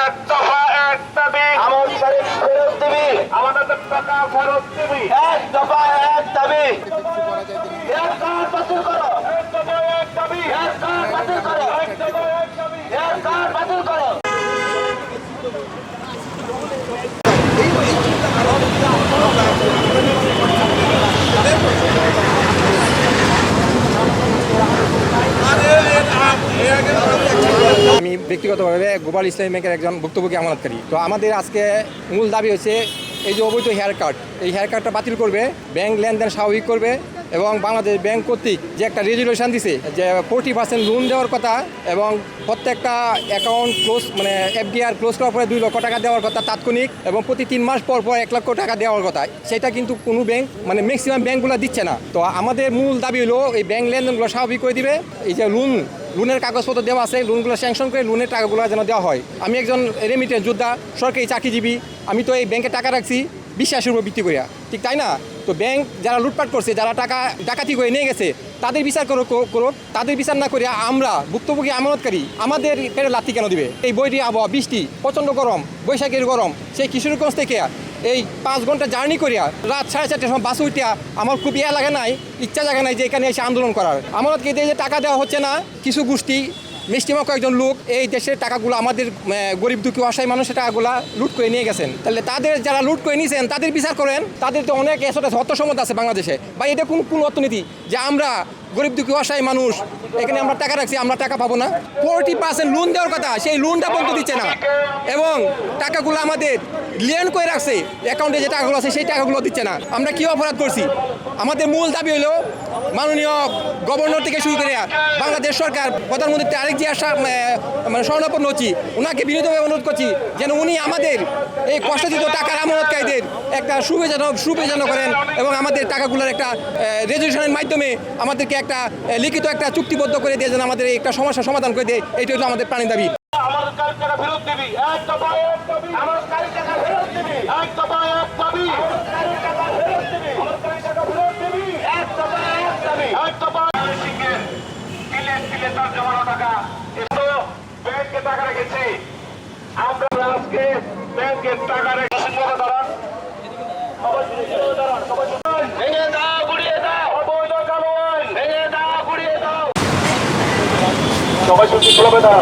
এক দফা এক দাবি, আমল শরীফ ফেরত দিবি, আমাদের টাকা ফেরত দিবি। এক দফা এক দাবি, এক কার্ড বাতিল করো, এক দফা এক দাবি, এক কার্ড বাতিল করো, এক দফা এক দাবি। এক কার্ড বাতিল করো। আমি ব্যক্তিগতভাবে গ্লোবাল ইসলামী ব্যাংকের একজন ভুক্তভোগী আমানতকারী। তো আমাদের আজকে মূল দাবি হচ্ছে এই যে অবৈধ হেয়ার কাট, এই হেয়ার কাটটা বাতিল করবে, ব্যাংক লেনদেন স্বাভাবিক করবে এবং বাংলাদেশ ব্যাংক কর্তৃক যে একটা রেজুলেশন দিছে যে 40% লোন দেওয়ার কথা এবং প্রত্যেকটা অ্যাকাউন্ট ক্লোজ মানে এফডিআর ক্লোজ করার পরে 2 লক্ষ টাকা দেওয়ার কথা তাৎক্ষণিক এবং প্রতি 3 মাস পর পর 1 লক্ষ টাকা দেওয়ার কথা, সেটা কিন্তু কোনো ব্যাংক মানে ম্যাক্সিমাম ব্যাংকগুলো দিচ্ছে না। তো আমাদের মূল দাবি হলো এই ব্যাংক লেনদেনগুলো স্বাভাবিক করে দিবে, এই যে লোনের কাগজপত্র দেওয়া আছে, লোনগুলো স্যাংশন করে লোনের টাকাগুলো যেন দেওয়া হয়। আমি একজন রেমিটেন্স যোদ্ধা, সরকারি চাকরিজীবী, আমি তো এই ব্যাংকে টাকা রাখছি বিশ্বাসের উপর ভিত্তি করিয়া, ঠিক তাই না? তো ব্যাংক যারা লুটপাট করছে, যারা টাকা ডাকাতি করে নিয়ে গেছে, তাদের বিচার করুক। তাদের বিচার না করিয়া আমরা ভুক্তভোগী আমানতকারী আমাদের পেটে লাথি কেন দিবে? এই বৈরী আবহাওয়া, বৃষ্টি, প্রচণ্ড গরম, বৈশাখের গরম, সেই কিশোরগঞ্জ থেকে এই 5 ঘন্টা জার্নি করিয়া রাত 4:30টার সময় বাসে উঠিয়া আমার খুব লাগে নাই, ইচ্ছা জায়গা নাই যে এখানে এসে আন্দোলন করার। আমানতকে দিয়ে যে টাকা দেওয়া হচ্ছে না, কিছু গোষ্ঠী মিষ্টিমা কয়েকজন লোক এই দেশের টাকাগুলো আমাদের গরিব দুঃখী অসহায় মানুষের টাকাগুলো লুট করে নিয়ে গেছেন। তাহলে তাদের যারা লুট করে নিয়েছেন তাদের বিচার করেন। তাদের তো অনেক অর্থসম্পদ আছে বাংলাদেশে, বা এটা কোন অর্থনীতি যে আমরা গরিব দুঃখী অসহায় মানুষ এখানে আমরা টাকা রাখছি, আমরা টাকা পাবো না? 40% লোন দেওয়ার কথা, সেই লোনটা বন্ধ দিচ্ছে না এবং টাকাগুলো আমাদের লেন করে রাখছে, অ্যাকাউন্টে যে টাকাগুলো আছে সেই টাকাগুলো দিচ্ছে না। আমরা কি অপরাধ করছি? আমাদের মূল দাবি হলো মাননীয় গভর্নর থেকে শুরু করে বাংলাদেশ সরকার, প্রধানমন্ত্রী তারেক জিয়া মানে স্বর্ণাপন্ন হচ্ছি, ওনাকে বিনীতভাবে অনুরোধ করছি যেন উনি আমাদের এই কষ্টার্জিত টাকার আমানতকারীদের একটা সুবিধাজনক করেন এবং আমাদের টাকাগুলোর একটা রেজুলেশনের মাধ্যমে আমাদেরকে একটা লিখিত একটা চুক্তিবদ্ধ করে দিয়ে যেন আমাদের একটা সমস্যার সমাধান করে দেয়। এইটা হলো আমাদের প্রাণী দাবি। আমাদের টাকা ফেরত দিবি, এক দফা এক দাবি, আমাদের টাকা ফেরত দিবি, এক দফা এক দাবি, আমাদের টাকা ফেরত দিবি, আমাদের টাকা ফেরত দিবি, এক দফা এক দাবি, এক দফা। সিংহের তিলে তার জমানো টাকা এসো ব্যাংকে টাকা রেখেছি, আমরা আজকে ব্যাংকের টাকা রেখে দাঁড়ান, ভেঙে দাও, গুড়িয়ে দাও, অবৈধ কানুন ভেঙে দাও, গুড়িয়ে দাও। সবাই শুনছি, চলবে না।